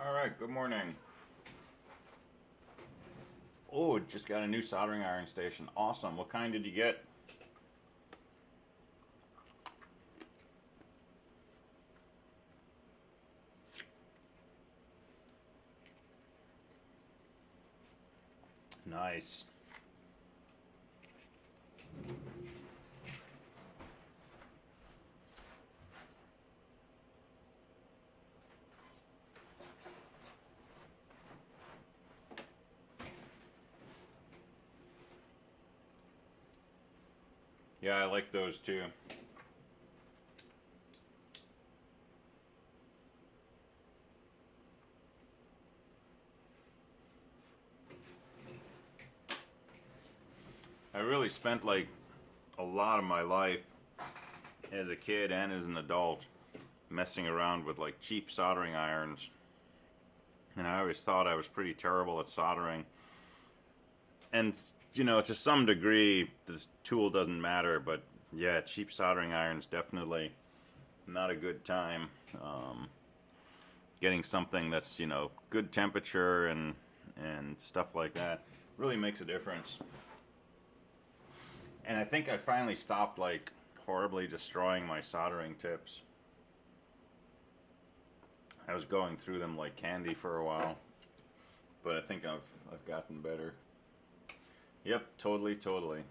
All right, good morning. Oh, just got a new soldering iron station. Awesome. What kind did you get? Nice. Yeah, I like those too. I really spent like a lot of my life as a kid and as an adult messing around with like cheap soldering irons. And I always thought I was pretty terrible at soldering. And, you know, to some degree, the tool doesn't matter, but yeah, cheap soldering irons definitely not a good time. Getting something that's, you know, good temperature and stuff like that really makes a difference. And I think I finally stopped like horribly destroying my soldering tips. I was going through them like candy for a while, but I think I've gotten better. Yep, totally.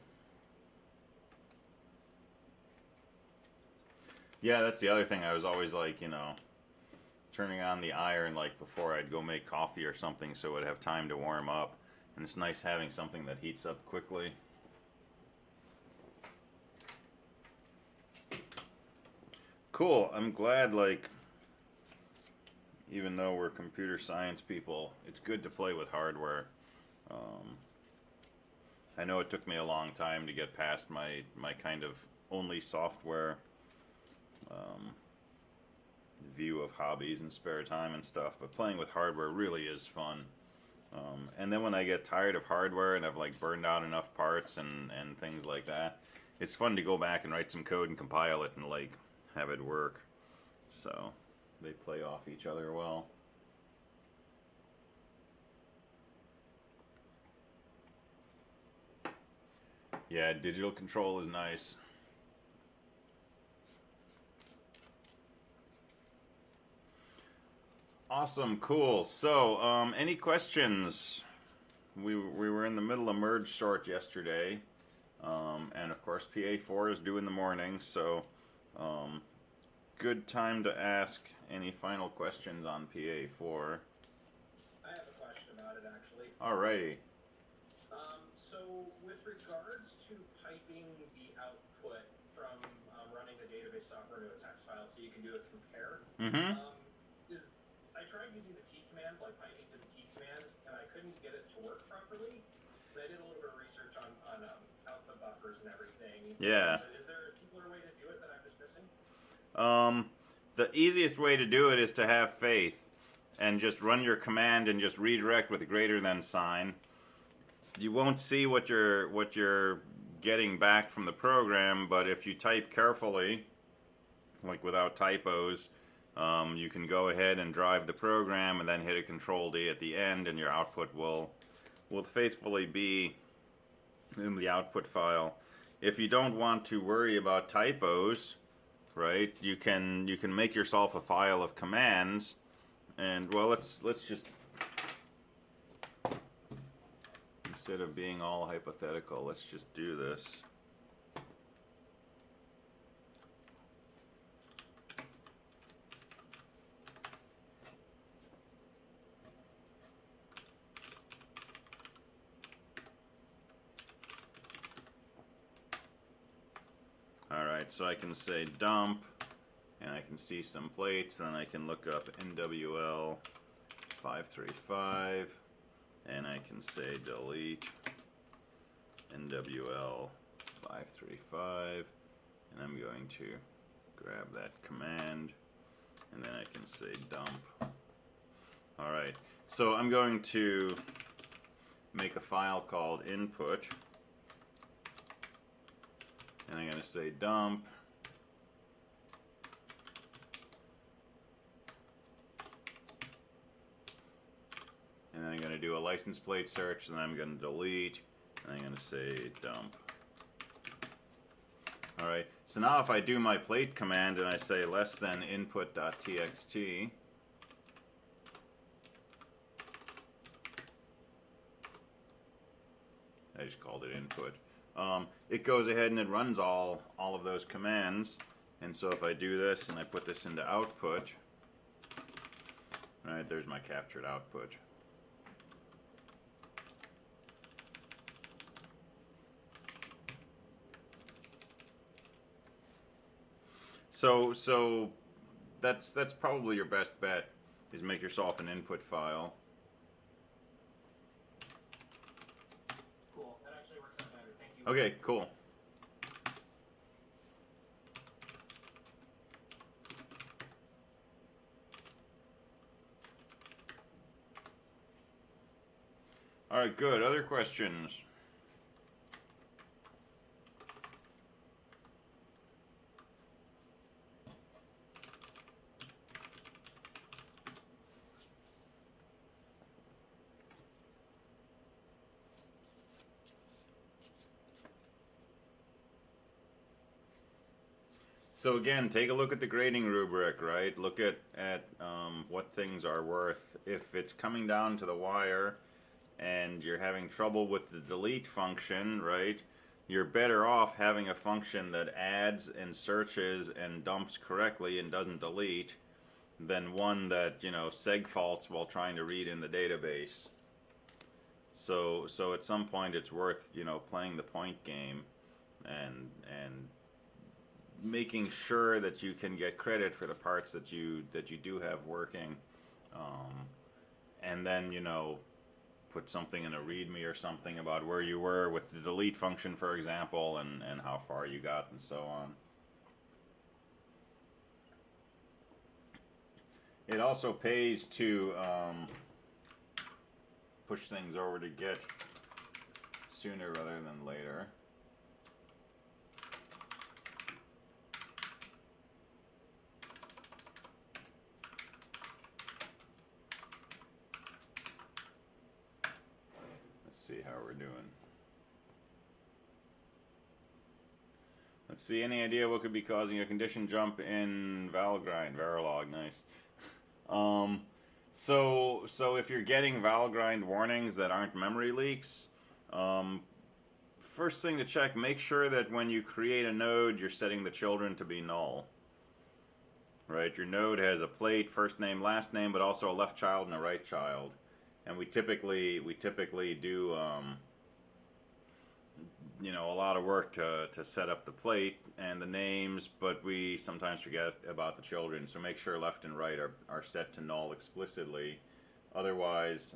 Yeah, that's the other thing. I was always like, you know, turning on the iron like before I'd go make coffee or something so it would have time to warm up. And it's nice having something that heats up quickly. Cool. I'm glad, like, even though we're computer science people, it's good to play with hardware. Um, I know it took me a long time to get past my kind of only software um, view of hobbies and spare time and stuff, but playing with hardware really is fun. And then when I get tired of hardware and I've like burned out enough parts and things like that, it's fun to go back and write some code and compile it and like have it work. So they play off each other well. Yeah, digital control is nice. Awesome, cool. So, any questions? We were in the middle of merge sort yesterday, and of course PA4 is due in the morning, so um, good time to ask any final questions on PA4. I have a question about it actually. Alrighty. So with regards to piping the output from running the database software to a text file so you can do a compare, Mm-hmm. is I tried using the T command, like piping to the T command, and I couldn't get it to work properly. But I did a little bit of research on output buffers and everything. Yeah. Is there a simpler way to do it that I'm just missing? The easiest way to do it is to have faith and just run your command and just redirect with a greater than sign. You won't see what you're getting back from the program, but if you type carefully, like without typos, you can go ahead and drive the program and then hit a Control D at the end, and your output will faithfully be in the output file. If you don't want to worry about typos, right, you can make yourself a file of commands, and well, let's just, instead of being all hypothetical, let's just do this. Alright, so I can say dump, and I can see some plates, then I can look up NWL 535, and I can say delete NWL 535, and I'm going to grab that command, and then I can say dump. Alright, so I'm going to make a file called input, and I'm going to say dump, to do a license plate search, and I'm going to delete, and I'm going to say dump. Alright, so now if I do my plate command and I say less than input.txt, I just called it input. It goes ahead and it runs all of those commands. And so if I do this and I put this into output, right, there's my captured output. So that's probably your best bet, is make yourself an input file. Cool. That actually works out better. Thank you. Okay, cool. All right, good. Other questions? So again, take a look at the grading rubric, right? Look at what things are worth. If it's coming down to the wire and you're having trouble with the delete function, right? You're better off having a function that adds and searches and dumps correctly and doesn't delete than one that, you know, seg faults while trying to read in the database. So at some point it's worth, you know, playing the point game and making sure that you can get credit for the parts that you do have working, and then, you know, put something in a readme or something about where you were with the delete function, for example, and how far you got and so on. It also pays to push things over to Git sooner rather than later. See how we're doing. Let's see, any idea what could be causing a condition jump in Valgrind? Verilog, nice. So if you're getting Valgrind warnings that aren't memory leaks, first thing to check, make sure that when you create a node, you're setting the children to be null. Right, your node has a plate, first name, last name, but also a left child and a right child. And we typically do, you know, a lot of work to set up the plate and the names, but we sometimes forget about the children. So make sure left and right are set to null explicitly. Otherwise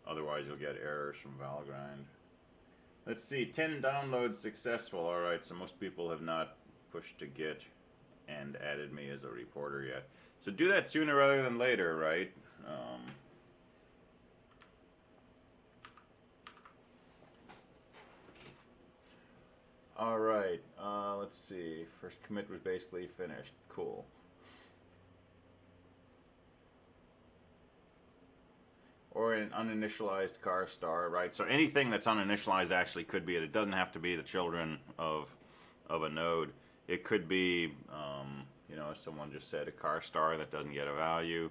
you'll get errors from Valgrind. Let's see, 10 downloads successful. All right, so most people have not pushed to Git and added me as a reporter yet. So do that sooner rather than later, right? All right, let's see. First commit was basically finished. Cool. Or an uninitialized car star, right? So anything that's uninitialized actually could be it. It doesn't have to be the children of a node. It could be, you know, as someone just said, a car star that doesn't get a value.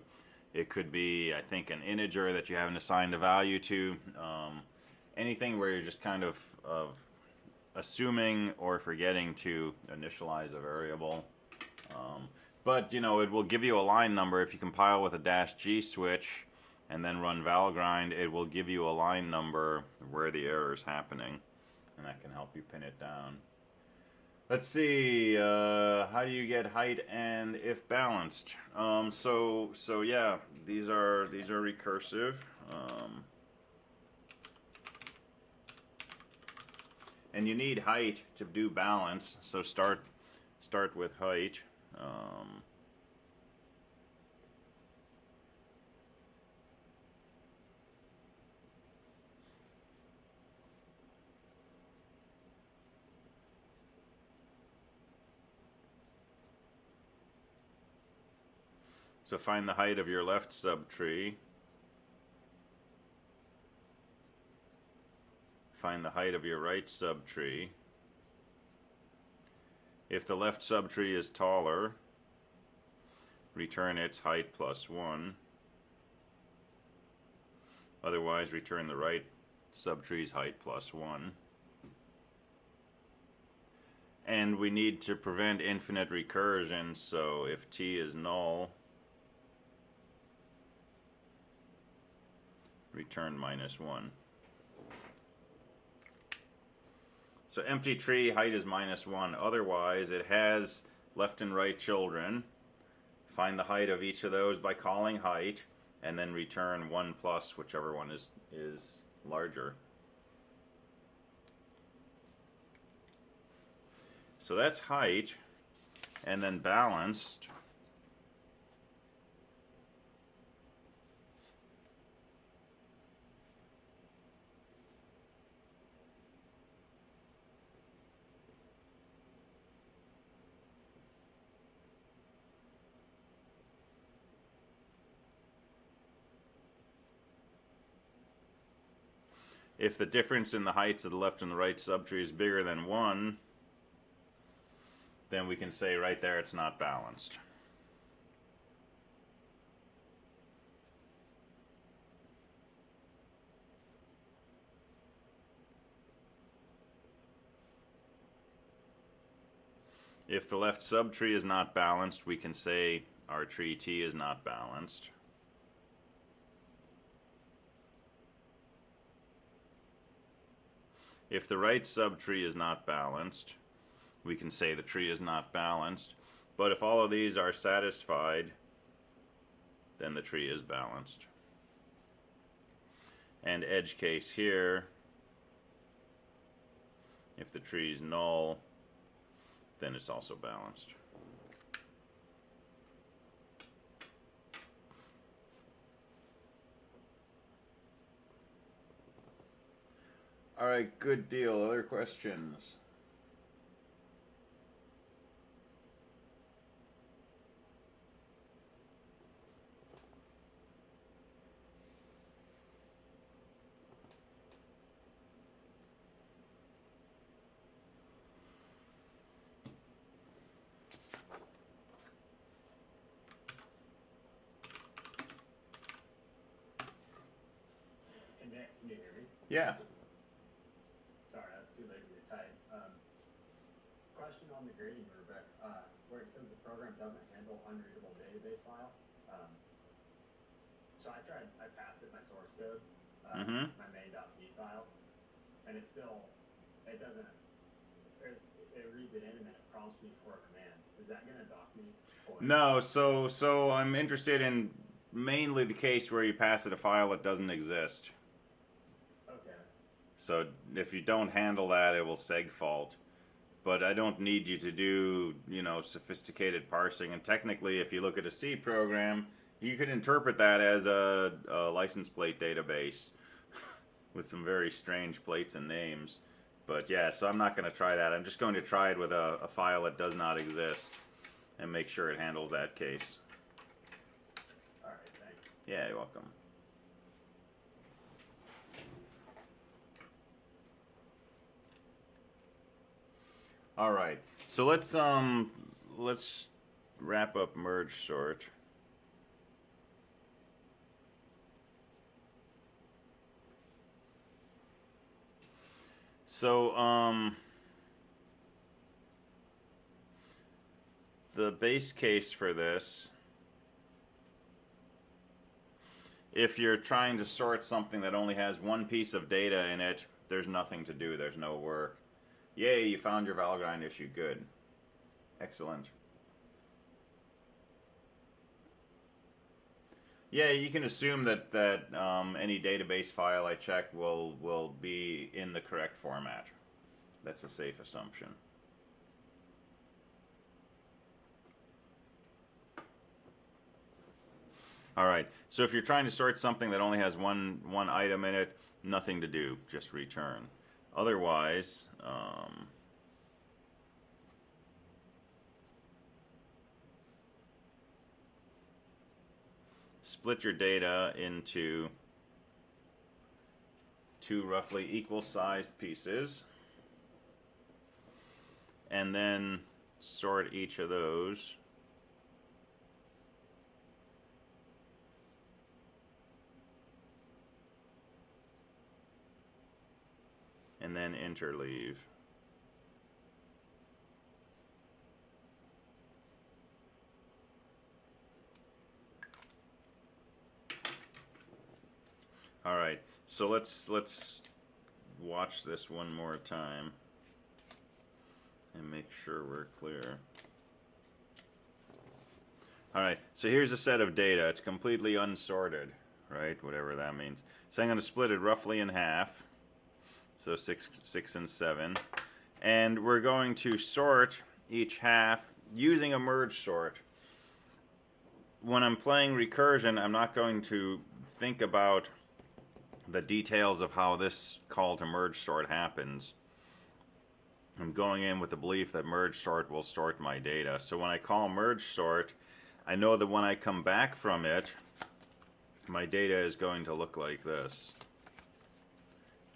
It could be, I think, an integer that you haven't assigned a value to. Anything where you're just kind of assuming or forgetting to initialize a variable. But, you know, it will give you a line number. If you compile with a -g switch and then run valgrind, it will give you a line number where the error is happening, and that can help you pin it down. Let's see, how do you get height and if balanced? So yeah, these are recursive. And you need height to do balance, so start with height. So find the height of your left subtree. find the height of your right subtree. If the left subtree is taller, return its height plus 1. Otherwise, return the right subtree's height plus 1. And we need to prevent infinite recursion, so if t is null, return minus 1. So empty tree, height is minus 1. Otherwise, it has left and right children. Find the height of each of those by calling height, and then return 1 plus whichever one is larger. So that's height, and then balanced. If the difference in the heights of the left and the right subtree is bigger than 1, then we can say right there it's not balanced. If the left subtree is not balanced, we can say our tree T is not balanced. If the right subtree is not balanced, we can say the tree is not balanced. But if all of these are satisfied, then the tree is balanced. And edge case here, if the tree is null, then it's also balanced. All right, good deal. Other questions? Can you hear me? Yeah. Sorry, I was too lazy to type. Question on the grading rubric, where it says the program doesn't handle unreadable database file. So I passed it my source code, my main.c file, and it doesn't, it reads it in and then it prompts me for a command. Is that going to dock me? No, so I'm interested in mainly the case where you pass it a file that doesn't exist. Okay. So if you don't handle that, it will segfault. But I don't need you to do, sophisticated parsing. And technically, if you look at a C program, you could interpret that as a license plate database with some very strange plates and names. But yeah, so I'm not going to try that. I'm just going to try it with a file that does not exist and make sure it handles that case. All right, thanks. Yeah, you're welcome. All right, so let's wrap up merge sort. So the base case for this, if you're trying to sort something that only has one piece of data in it, there's nothing to do, there's no work. Yay, you found your Valgrind issue. Good. Excellent. Yeah, you can assume that any database file I check will be in the correct format. That's a safe assumption. All right, so if you're trying to sort something that only has one item in it, nothing to do, just return. Otherwise, split your data into two roughly equal sized pieces, and then sort each of those. And then interleave. All right, so let's watch this one more time and make sure we're clear. All right, so here's a set of data. It's completely unsorted, right? Whatever that means. So I'm going to split it roughly in half. So 6 and 7. And we're going to sort each half using a merge sort. When I'm playing recursion, I'm not going to think about the details of how this call to merge sort happens. I'm going in with the belief that merge sort will sort my data. So when I call merge sort, I know that when I come back from it, my data is going to look like this.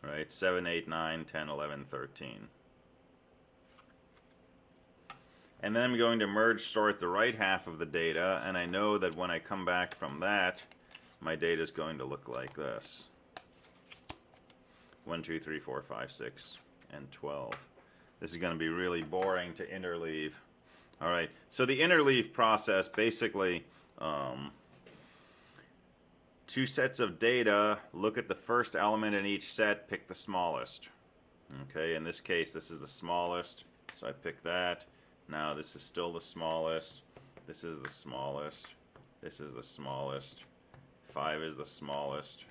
Right? 7, 8, 9, 10, 11, 13. And then I'm going to merge sort the right half of the data, and I know that when I come back from that, my data is going to look like this. 1, 2, 3, 4, 5, 6, and 12. This is going to be really boring to interleave. All right, so the interleave process basically, two sets of data, look at the first element in each set, pick the smallest. Okay, in this case, this is the smallest, so I pick that. Now this is still the smallest, this is the smallest, this is the smallest, 5 is the smallest,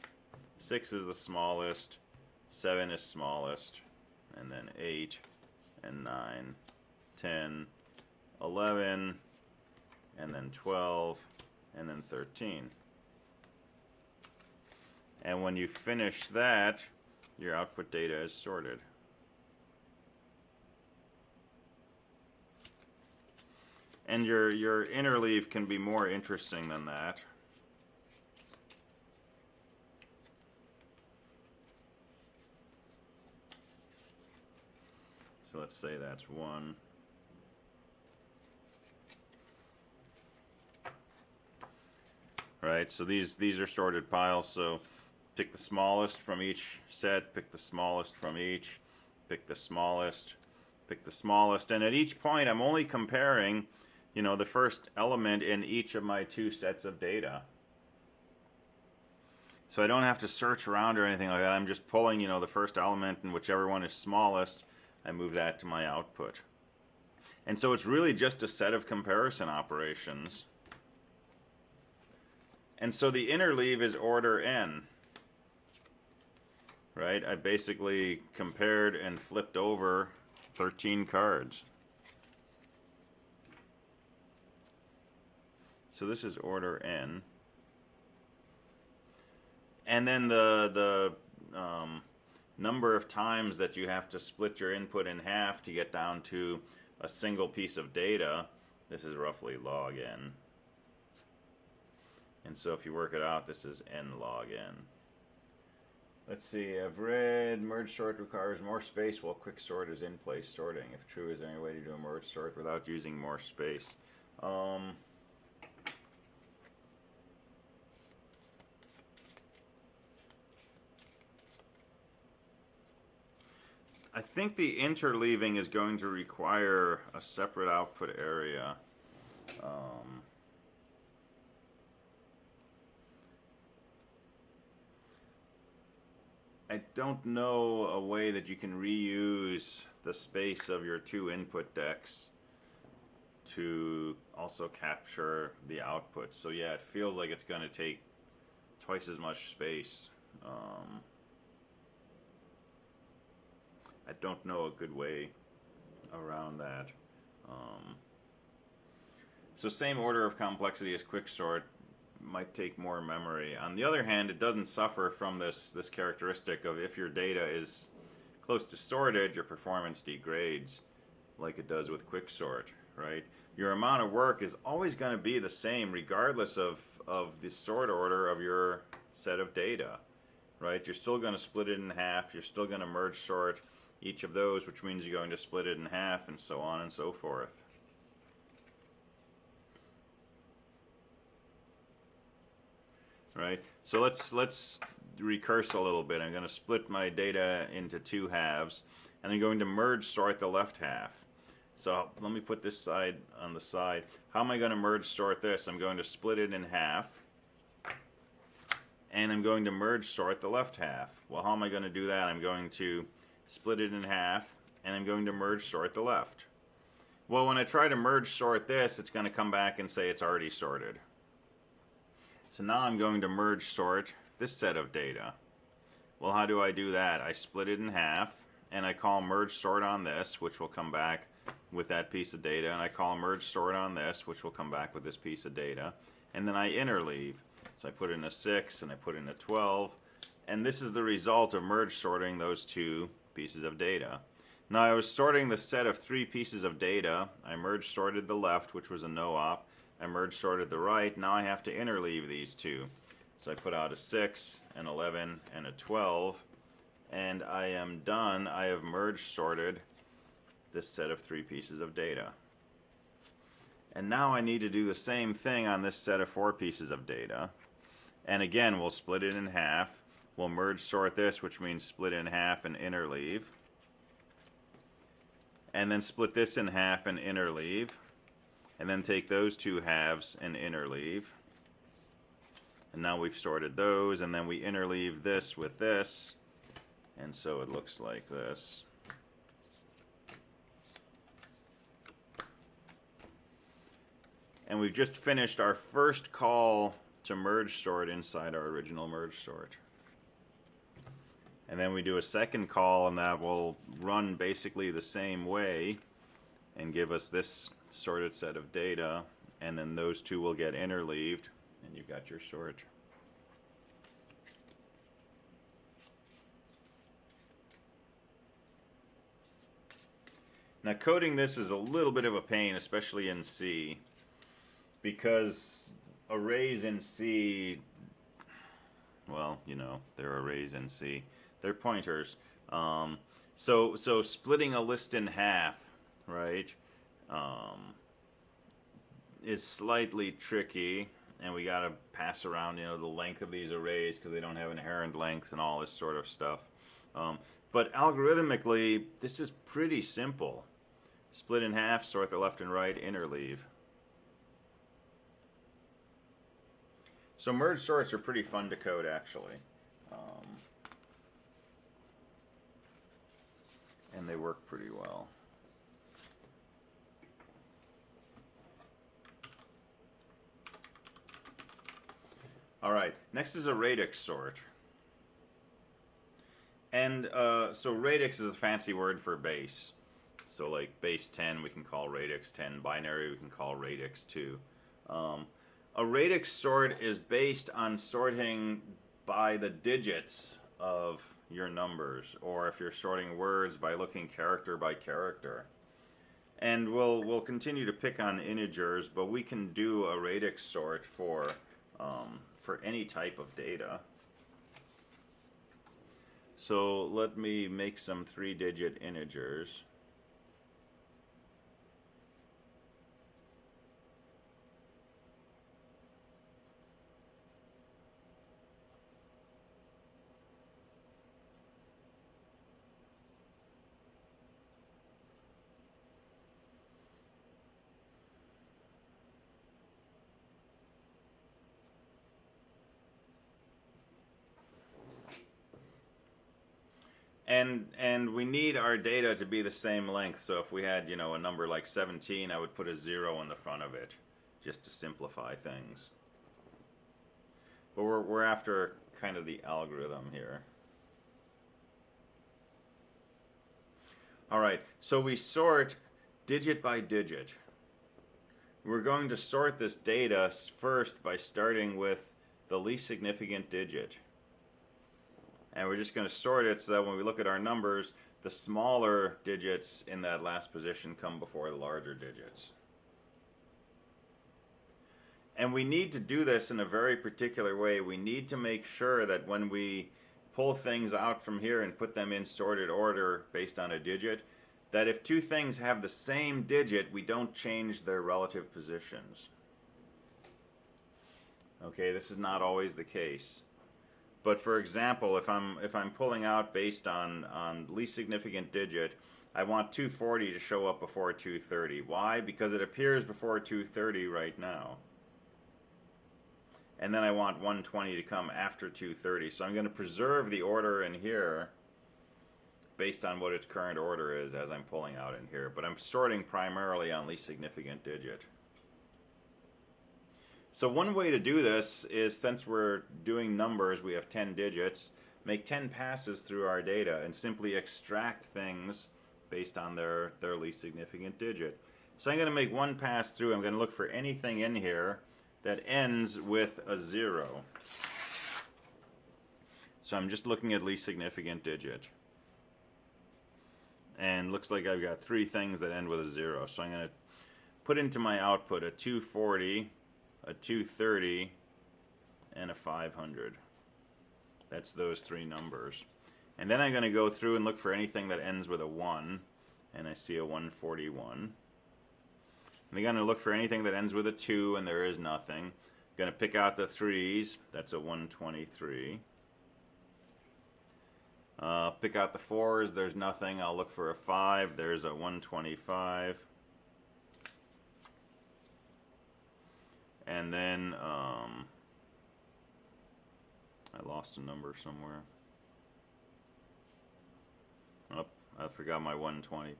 6 is the smallest, 7 is smallest, and then 8, and 9, 10, 11, and then 12, and then 13. And when you finish that, your output data is sorted. And your interleave can be more interesting than that. So let's say that's 1. Right, so these are sorted piles, so pick the smallest from each set, pick the smallest from each, pick the smallest, pick the smallest, and at each point I'm only comparing, you know, the first element in each of my two sets of data. So I don't have to search around or anything like that. I'm just pulling, you know, the first element, and whichever one is smallest, I move that to my output. And so it's really just a set of comparison operations. And so the interleave is order n. Right? I basically compared and flipped over 13 cards. So this is order n. And then the number of times that you have to split your input in half to get down to a single piece of data, this is roughly log n. And so if you work it out, this is n log n. Let's see, I've read merge sort requires more space while quick sort is in place sorting. If true, is there any way to do a merge sort without using more space? I think the interleaving is going to require a separate output area. I don't know a way that you can reuse the space of your two input decks to also capture the output. So yeah, it feels like it's going to take twice as much space. I don't know a good way around that. So same order of complexity as quicksort, might take more memory. On the other hand, it doesn't suffer from this characteristic of if your data is close to sorted, your performance degrades like it does with quicksort, right? Your amount of work is always going to be the same regardless of the sort order of your set of data, right? You're still going to split it in half. You're still going to merge sort each of those, which means you're going to split it in half, and so on and so forth. Right? So let's recurse a little bit. I'm going to split my data into two halves, and I'm going to merge sort the left half. So let me put this side on the side. How am I going to merge sort this? I'm going to split it in half, and I'm going to merge sort the left half. Well, how am I going to do that? I'm going to split it in half, and I'm going to merge sort the left. Well, when I try to merge sort this, it's going to come back and say it's already sorted. So now I'm going to merge sort this set of data. Well, how do I do that? I split it in half, and I call merge sort on this, which will come back with that piece of data, and I call merge sort on this, which will come back with this piece of data, and then I interleave. So I put in a 6 and I put in a 12, and this is the result of merge sorting those two pieces of data. Now I was sorting the set of 3 pieces of data. I merge sorted the left, which was a no-op. I merge sorted the right. Now I have to interleave these two. So I put out a 6, an 11, and a 12, and I am done. I have merge sorted this set of 3 pieces of data. And now I need to do the same thing on this set of 4 pieces of data. And again, we'll split it in half. We'll merge sort this, which means split in half and interleave. And then split this in half and interleave. And then take those 2 halves and interleave. And now we've sorted those, and then we interleave this with this. And so it looks like this. And we've just finished our first call to merge sort inside our original merge sort. And then we do a second call, and that will run basically the same way and give us this sorted set of data, and then those two will get interleaved, and you've got your sort. Now coding this is a little bit of a pain, especially in C, because arrays in C, well, you know, they're arrays in C. They're pointers. So splitting a list in half, right, is slightly tricky, and we got to pass around, you know, the length of these arrays because they don't have inherent length and all this sort of stuff. But algorithmically, this is pretty simple. Split in half, sort the left and right, interleave. So merge sorts are pretty fun to code, actually. And they work pretty well. All right, next is a radix sort. And so radix is a fancy word for base. So like base 10 we can call radix 10, binary we can call radix 2. A radix sort is based on sorting by the digits of your numbers, or if you're sorting words, by looking character by character. And we'll continue to pick on integers, but we can do a radix sort for any type of data. So let me make some 3-digit integers. And we need our data to be the same length. So if we had, you know, a number like 17, I would put a 0 in the front of it, just to simplify things. But we're after kind of the algorithm here. All right, so we sort digit by digit. We're going to sort this data first by starting with the least significant digit. And we're just going to sort it so that when we look at our numbers, the smaller digits in that last position come before the larger digits. And we need to do this in a very particular way. We need to make sure that when we pull things out from here and put them in sorted order based on a digit, that if two things have the same digit, we don't change their relative positions. Okay, this is not always the case. But for example, if I'm pulling out based on least significant digit, I want 240 to show up before 230. Why? Because it appears before 230 right now. And then I want 120 to come after 230. So I'm going to preserve the order in here based on what its current order is as I'm pulling out in here. But I'm sorting primarily on least significant digit. So one way to do this is, since we're doing numbers, we have 10 digits, make 10 passes through our data and simply extract things based on their least significant digit. So I'm going to make one pass through. I'm going to look for anything in here that ends with a 0. So I'm just looking at least significant digit. And looks like I've got 3 things that end with a 0. So I'm going to put into my output a 240, a 230, and a 500. That's those 3 numbers. And then I'm going to go through and look for anything that ends with a 1, and I see a 141. And I'm going to look for anything that ends with a 2, and there is nothing. I'm going to pick out the 3s, that's a 123. Pick out the 4s, there's nothing. I'll look for a 5, there's a 125. And then, I lost a number somewhere. Oh, I forgot my 120. Okay,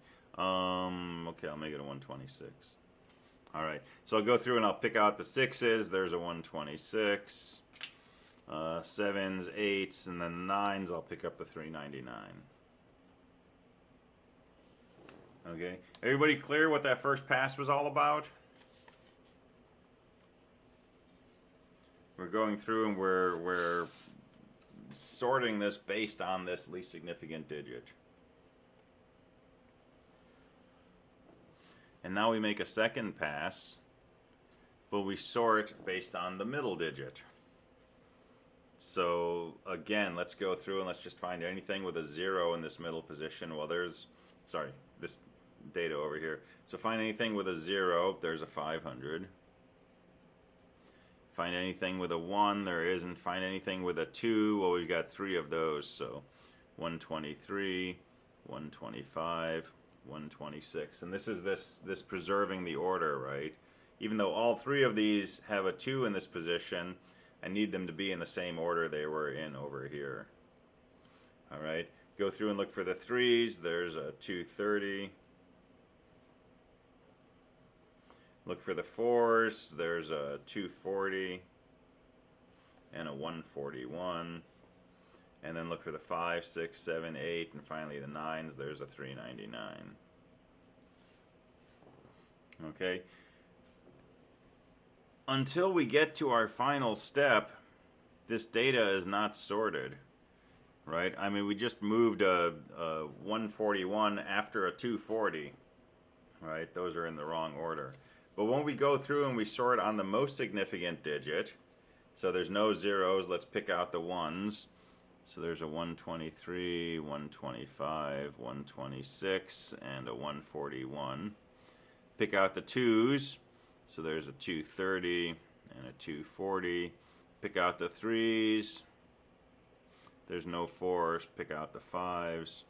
I'll make it a 126. Alright, so I'll go through and I'll pick out the 6s. There's a 126. 7s, 8s, and then 9s, I'll pick up the 399. Okay, everybody clear what that first pass was all about? We're going through and we're sorting this based on this least significant digit. And now we make a second pass, but we sort based on the middle digit. So again, let's go through and let's just find anything with a 0 in this middle position. Well, there's, sorry, this data over here. So find anything with a 0, there's a 500. Find anything with a 1, there isn't. Find anything with a 2, well, we've got 3 of those. So 123, 125, 126. And this is this preserving the order, right? Even though all 3 of these have a 2 in this position, I need them to be in the same order they were in over here. Alright, go through and look for the 3s. There's a 230. Look for the 4s. There's a 240 and a 141. And then look for the 5, 6, 7, 8, and finally the 9s. There's a 399. Okay. Until we get to our final step, this data is not sorted, right? I mean, we just moved a 141 after a 240, right? Those are in the wrong order. But when we go through and we sort on the most significant digit, so there's no 0s, let's pick out the 1s. So there's a 123, 125, 126, and a 141. Pick out the 2s. So there's a 230 and a 240. Pick out the 3s. There's no 4s. Pick out the 5s.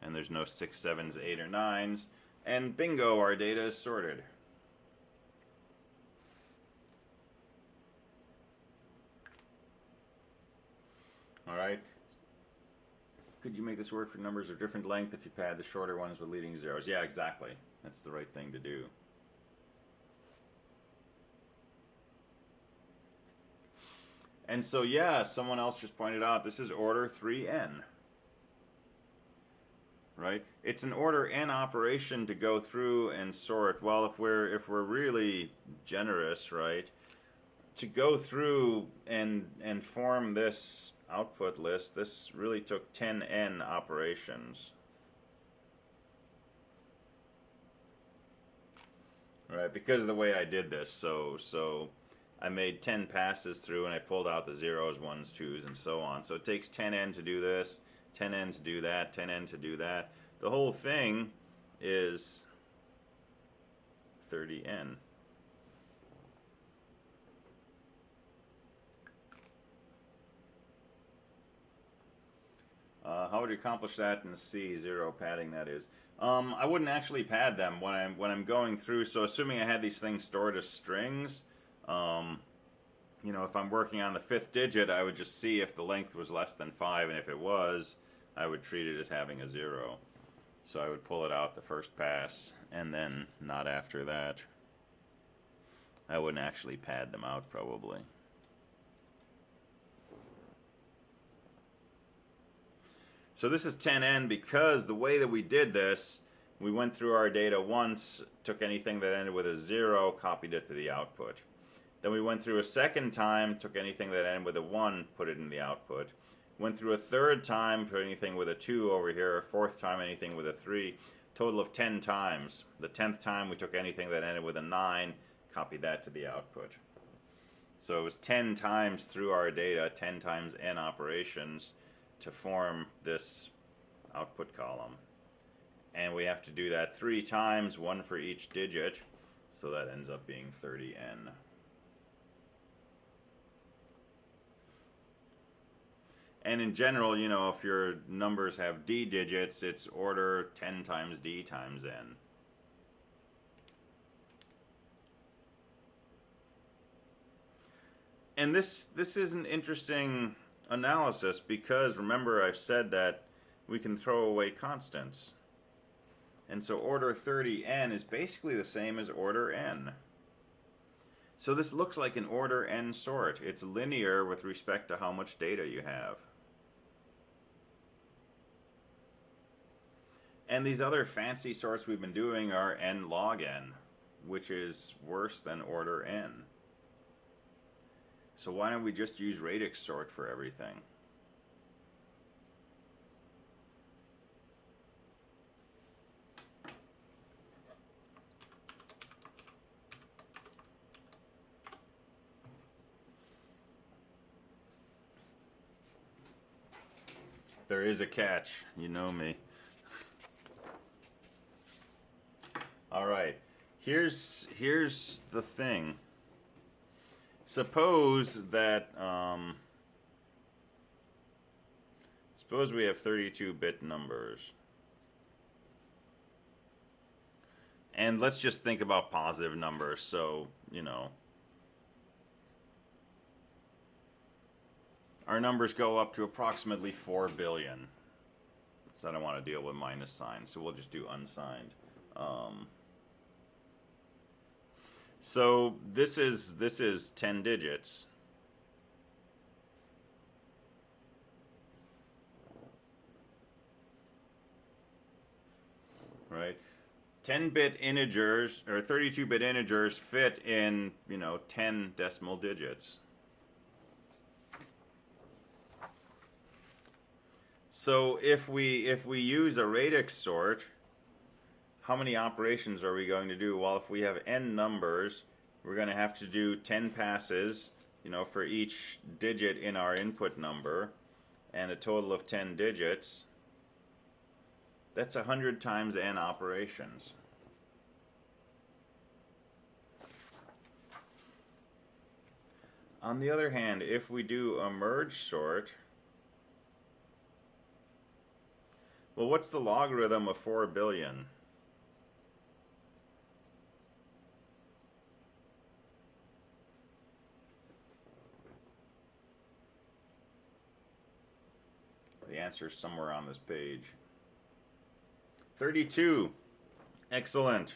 And there's no 6, 7s, 8, or 9s. And bingo, our data is sorted. Alright. Could you make this work for numbers of different length if you pad the shorter ones with leading zeros? Yeah, exactly. That's the right thing to do. And so, yeah, someone else just pointed out, this is order 3n. Right? It's an order n operation to go through and sort. Well, if we're really generous, right, to go through and form this output list, this really took 10n operations. Right? Because of the way I did this. So I made 10 passes through and I pulled out the zeros, ones, twos, and so on. So it takes 10n to do this, 10n to do that, 10n to do that. The whole thing is 30n. How would you accomplish that in C, zero padding that is? I wouldn't actually pad them when I'm going through. So assuming I had these things stored as strings, you know, if I'm working on the 5th digit, I would just see if the length was less than 5, and if it was, I would treat it as having a 0. So I would pull it out the first pass, and then not after that. I wouldn't actually pad them out, probably. So this is 10n because the way that we did this, we went through our data once, took anything that ended with a 0, copied it to the output. Then we went through a second time, took anything that ended with a 1, put it in the output. Went through a third time, put anything with a 2 over here, a fourth time anything with a 3, total of 10 times. The 10th time we took anything that ended with a 9, copied that to the output. So it was 10 times through our data, 10 times n operations to form this output column. And we have to do that 3 times, 1 for each digit, so that ends up being 30n. And in general, you know, if your numbers have d digits, it's order 10 times d times n. And this is an interesting analysis because, remember, I've said that we can throw away constants. And so order 30n is basically the same as order n. So this looks like an order n sort. It's linear with respect to how much data you have. And these other fancy sorts we've been doing are n log n, which is worse than order n. So why don't we just use Radix sort for everything? There is a catch, you know me. All right, here's the thing. Suppose that suppose we have 32-bit numbers, and let's just think about positive numbers. So, you know, our numbers go up to approximately 4 billion. So I don't want to deal with minus signs, so we'll just do unsigned. So this is 10 digits. Right? 10-bit integers or 32-bit integers fit in, you know, 10 decimal digits. So if we use a Radix sort, how many operations are we going to do? Well, if we have n numbers, we're going to have to do 10 passes, you know, for each digit in our input number, and a total of 10 digits. That's 100 times n operations. On the other hand, if we do a merge sort, well, what's the logarithm of 4 billion? The answer is somewhere on this page. 32. Excellent.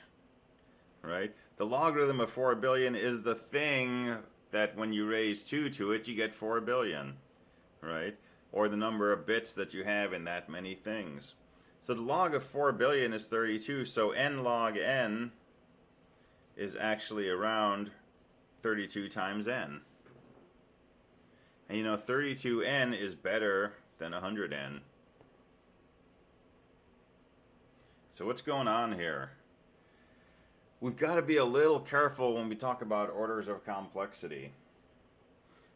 Right? The logarithm of 4 billion is the thing that when you raise 2 to it, you get 4 billion. Right? Or the number of bits that you have in that many things. So the log of 4 billion is 32, so n log n is actually around 32 times n. And you know, 32n is better than 100n. So what's going on here? we've got to be a little careful when we talk about orders of complexity.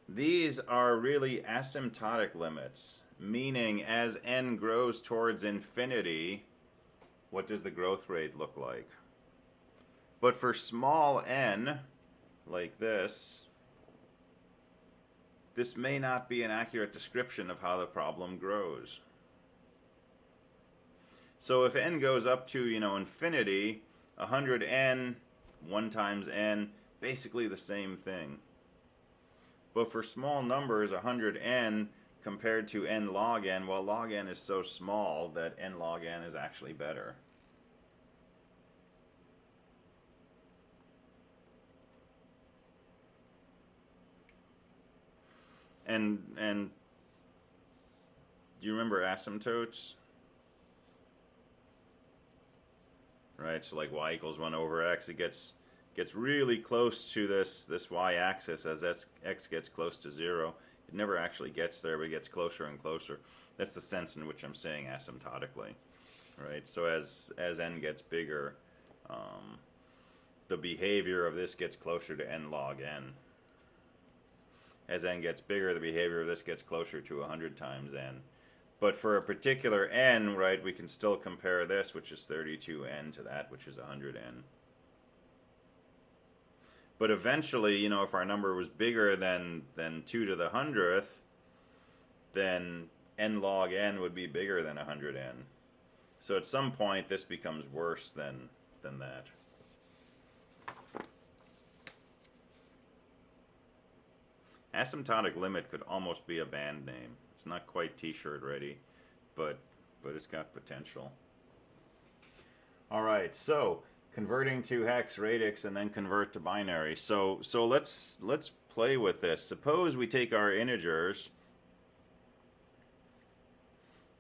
These are really asymptotic limits, meaning as n grows towards infinity, what does the growth rate look like? But for small n, like this may not be an accurate description of how the problem grows. So if n goes up to, infinity, 100n, 1 times n, basically the same thing. But for small numbers, 100n compared to n log n, well, log n is so small that n log n is actually better. And do you remember asymptotes? Right, so like y equals 1 over x, it gets really close to this y-axis as x gets close to 0. It never actually gets there, but it gets closer and closer. That's the sense in which I'm saying asymptotically, right? So as n gets bigger, the behavior of this gets closer to n log n. As n gets bigger, the behavior of this gets closer to 100 times n. But for a particular n, right, we can still compare this, which is 32n, to that, which is 100n. But eventually, if our number was bigger than 2 to the 100th, then n log n would be bigger than 100n. So at some point, this becomes worse than that. Asymptotic limit could almost be a band name. It's not quite t-shirt ready, but it's got potential. All right, so converting to hex, radix, and then convert to binary. So let's play with this. Suppose we take our integers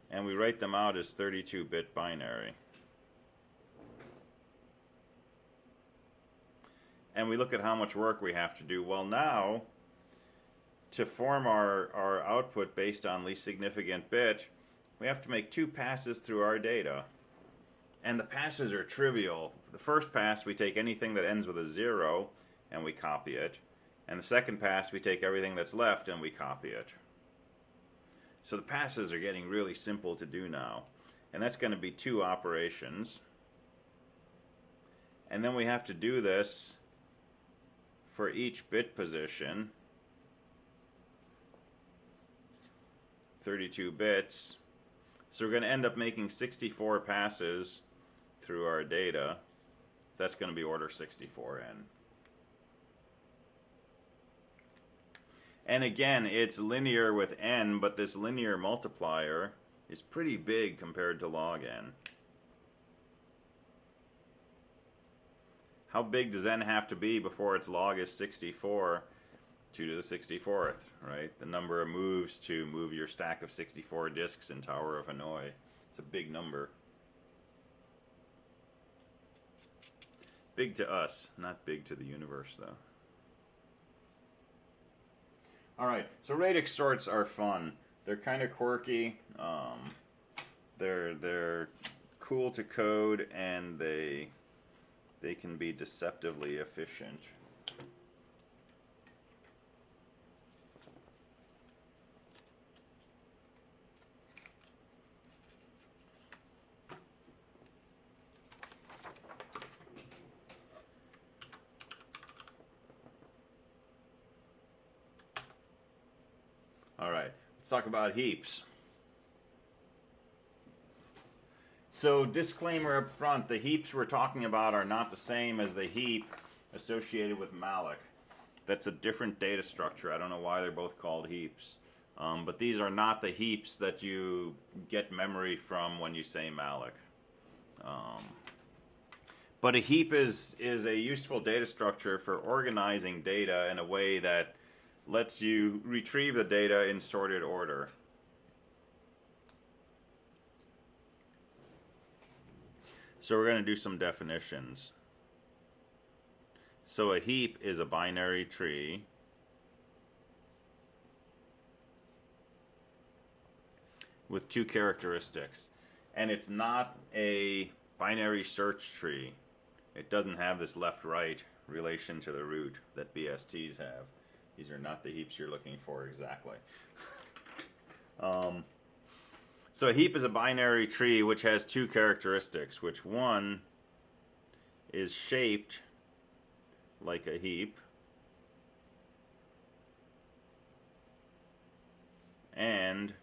and we write them out as 32-bit binary. And we look at how much work we have to do. Well, now, to form our output based on least significant bit, we have to make 2 passes through our data. And the passes are trivial. The first pass, we take anything that ends with a 0 and we copy it. And the second pass, we take everything that's left and we copy it. So the passes are getting really simple to do now. And that's going to be 2 operations. And then we have to do this for each bit position. 32 bits. So we're going to end up making 64 passes through our data. So that's going to be order 64n. And again, it's linear with n, but this linear multiplier is pretty big compared to log n. How big does n have to be before its log is 64? 2 to the 64th, right? The number of moves to move your stack of 64 disks in Tower of Hanoi. It's a big number. Big to us, not big to the universe, though. All right, so radix sorts are fun. They're kind of quirky. They're cool to code, and they can be deceptively efficient. All right, let's talk about heaps. So disclaimer up front, the heaps we're talking about are not the same as the heap associated with malloc. That's a different data structure. I don't know why they're both called heaps. But these are not the heaps that you get memory from when you say malloc. But a heap is a useful data structure for organizing data in a way that lets you retrieve the data in sorted order. So we're going to do some definitions. So a heap is a binary tree with 2 characteristics. And it's not a binary search tree. it doesn't have this left-right relation to the root that BSTs have. These are not the heaps you're looking for exactly. So a heap is a binary tree which has two characteristics, which one is shaped like a heap, and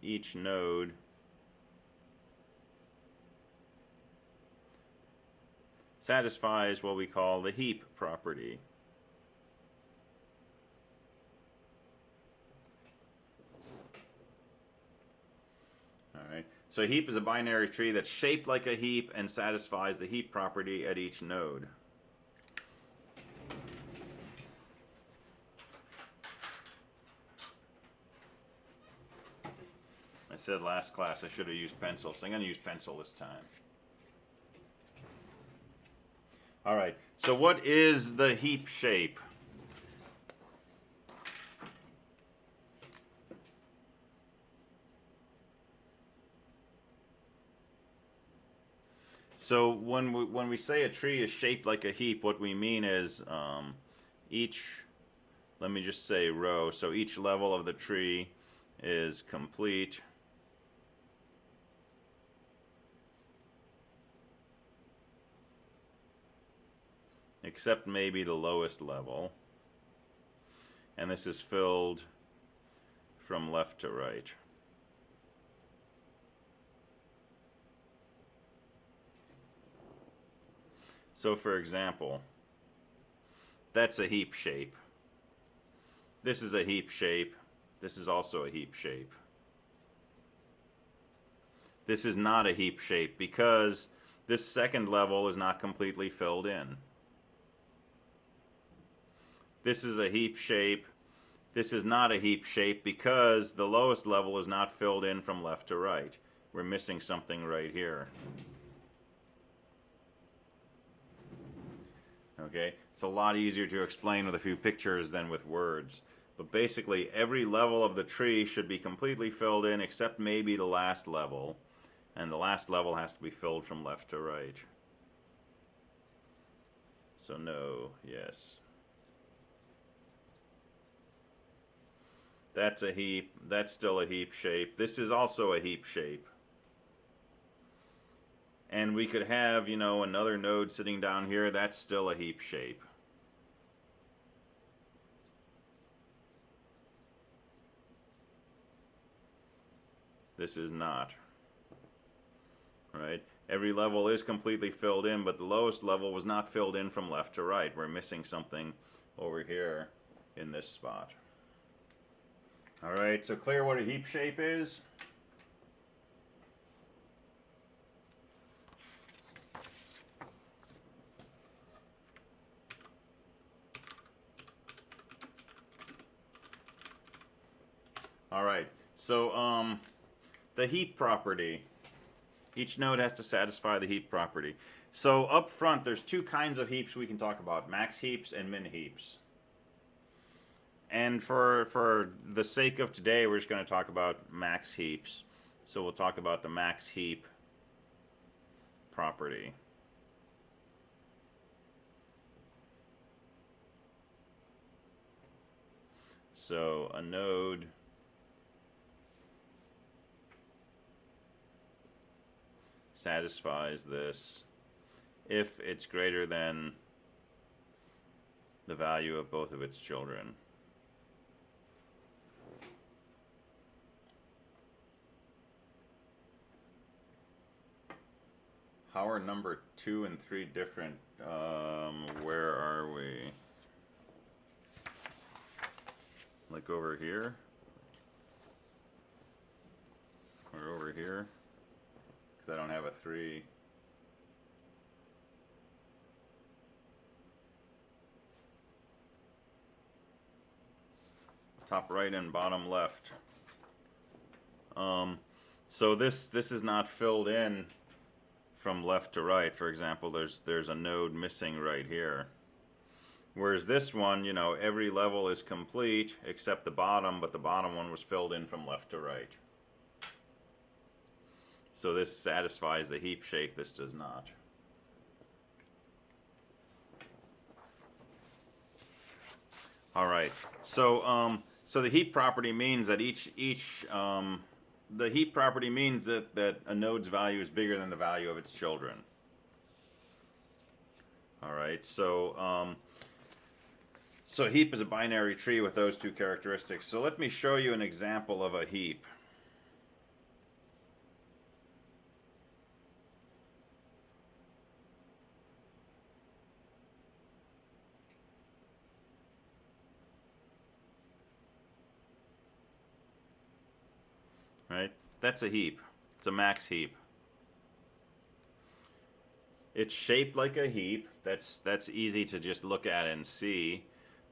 each node satisfies what we call the heap property. Alright, so a heap is a binary tree that's shaped like a heap and satisfies the heap property at each node. I said last class I should have used pencil, so I'm going to use pencil this time. Alright, so what is the heap shape? So when we say a tree is shaped like a heap, what we mean is each, let me just say row, so each level of the tree is complete except maybe the lowest level, and this is filled from left to right. So for example, that's a heap shape. This is a heap shape. This is also a heap shape. This is not a heap shape because this second level is not completely filled in. This is a heap shape. This is not a heap shape because the lowest level is not filled in from left to right. We're missing something right here. Okay, it's a lot easier to explain with a few pictures than with words. But basically, every level of the tree should be completely filled in except maybe the last level. And the last level has to be filled from left to right. So no, yes. That's a heap. That's still a heap shape. This is also a heap shape. And we could have, you know, another node sitting down here. That's still a heap shape. This is not. Right? Every level is completely filled in, but the lowest level was not filled in from left to right. We're missing something over here in this spot. Alright, so clear what a heap shape is? Alright, so the heap property. Each node has to satisfy the heap property. So up front, there's two kinds of heaps we can talk about, max heaps and min heaps. And for the sake of today, we're just going to talk about max heaps. So we'll talk about the max heap property. So a node satisfies this if it's greater than the value of both of its children. How are number 2 and 3 different? Where are we? Like over here? Or over here? Because I don't have a 3. Top right and bottom left. So this is not filled in from left to right. For example, there's a node missing right here. Whereas this one, you know, every level is complete except the bottom, but the bottom one was filled in from left to right. So this satisfies the heap shape, this does not. All right. So so the heap property means that the heap property means that a node's value is bigger than the value of its children. All right. So heap is a binary tree with those two characteristics. So let me show you an example of a heap. Right? That's a heap. It's a max heap. It's shaped like a heap. That's easy to just look at and see.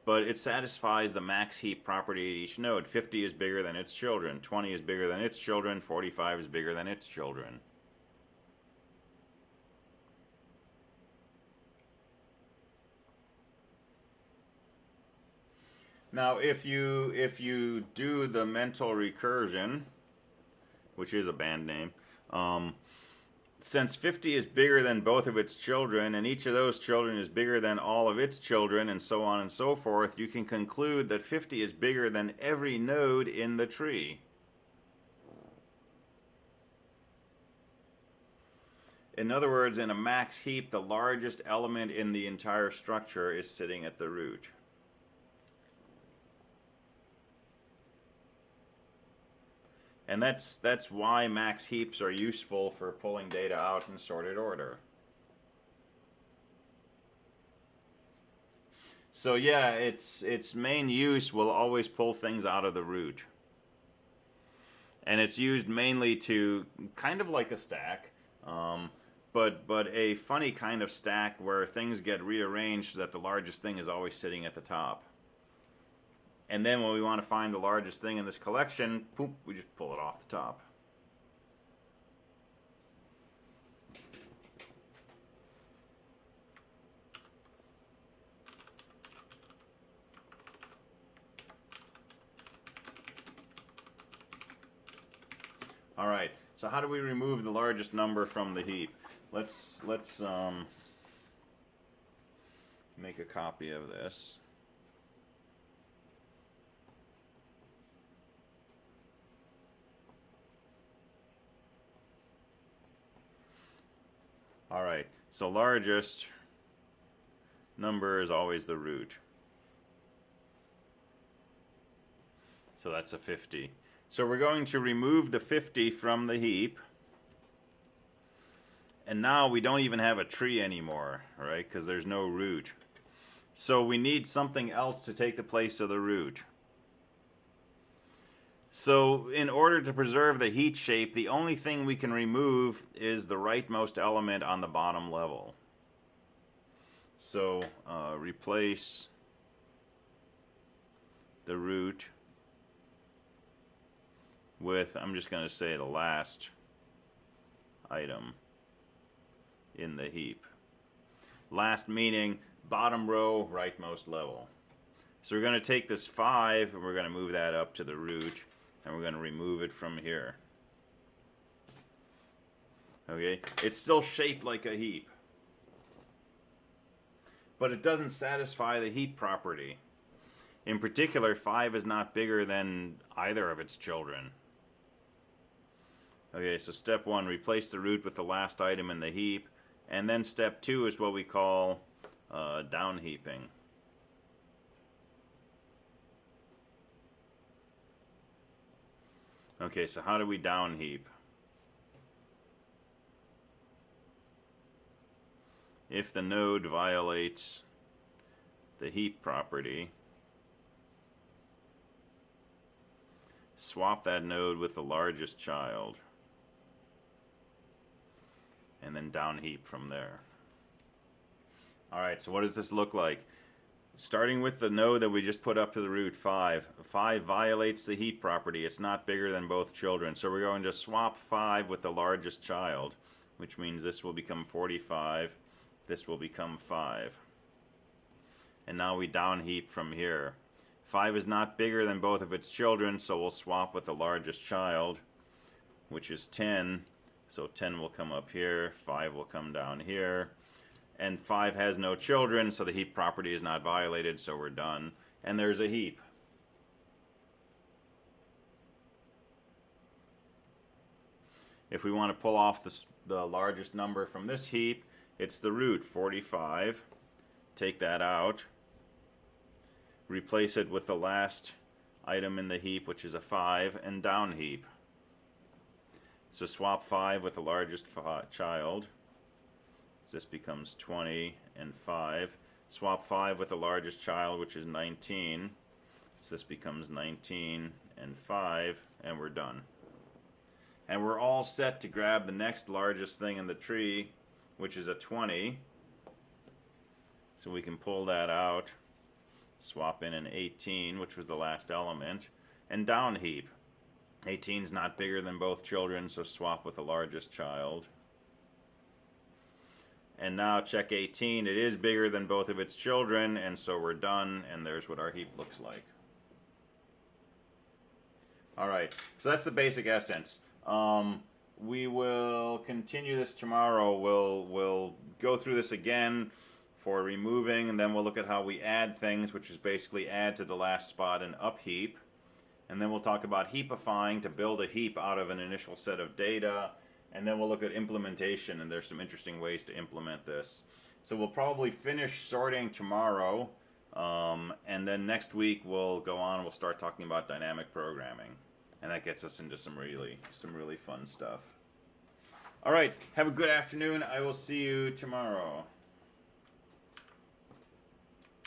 But it satisfies the max heap property at each node. 50 is bigger than its children. 20 is bigger than its children. 45 is bigger than its children. Now, if you do the mental recursion, which is a band name, since 50 is bigger than both of its children, and each of those children is bigger than all of its children, and so on and so forth, you can conclude that 50 is bigger than every node in the tree. In other words, in a max heap, the largest element in the entire structure is sitting at the root. And that's why max heaps are useful for pulling data out in sorted order. So yeah, its main use will always pull things out of the root. And it's used mainly to, kind of like a stack, but a funny kind of stack where things get rearranged so that the largest thing is always sitting at the top. And then when we want to find the largest thing in this collection, poop, we just pull it off the top. All right, so how do we remove the largest number from the heap? Let's make a copy of this. All right, so largest number is always the root. So that's a 50. So we're going to remove the 50 from the heap. And now we don't even have a tree anymore, right? Because there's no root. So we need something else to take the place of the root. So in order to preserve the heap shape, the only thing we can remove is the rightmost element on the bottom level. So replace the root with, I'm just going to say, the last item in the heap. Last meaning bottom row, rightmost level. So we're going to take this 5 and we're going to move that up to the root, and we're going to remove it from here. Okay, it's still shaped like a heap, but it doesn't satisfy the heap property. In particular, 5 is not bigger than either of its children. Okay, so step 1, replace the root with the last item in the heap, and then step 2 is what we call down heaping. Okay, so how do we down heap? If the node violates the heap property, swap that node with the largest child, and then down heap from there. Alright, so what does this look like? Starting with the node that we just put up to the root, 5. 5 violates the heap property. It's not bigger than both children. So we're going to swap 5 with the largest child, which means this will become 45. This will become 5. And now we down heap from here. 5 is not bigger than both of its children, so we'll swap with the largest child, which is 10. So 10 will come up here, 5 will come down here. And 5 has no children, so the heap property is not violated, so we're done. and there's a heap. If we want to pull off the largest number from this heap, it's the root, 45. Take that out. Replace it with the last item in the heap, which is a 5, and down heap. So swap 5 with the largest child. So this becomes 20 and 5. Swap 5 with the largest child, which is 19. So this becomes 19 and 5, and we're done. And we're all set to grab the next largest thing in the tree, which is a 20. So we can pull that out, swap in an 18, which was the last element, and down heap. 18 is not bigger than both children, so swap with the largest child. And now check 18, it is bigger than both of its children, and so we're done, and there's what our heap looks like. Alright, so that's the basic essence. We will continue this tomorrow. We'll go through this again for removing, and then we'll look at how we add things, which is basically add to the last spot and up heap. And then we'll talk about heapifying to build a heap out of an initial set of data. And then we'll look at implementation, and there's some interesting ways to implement this. So we'll probably finish sorting tomorrow, and then next week we'll go on and we'll start talking about dynamic programming. And that gets us into some really fun stuff. All right, have a good afternoon. I will see you tomorrow.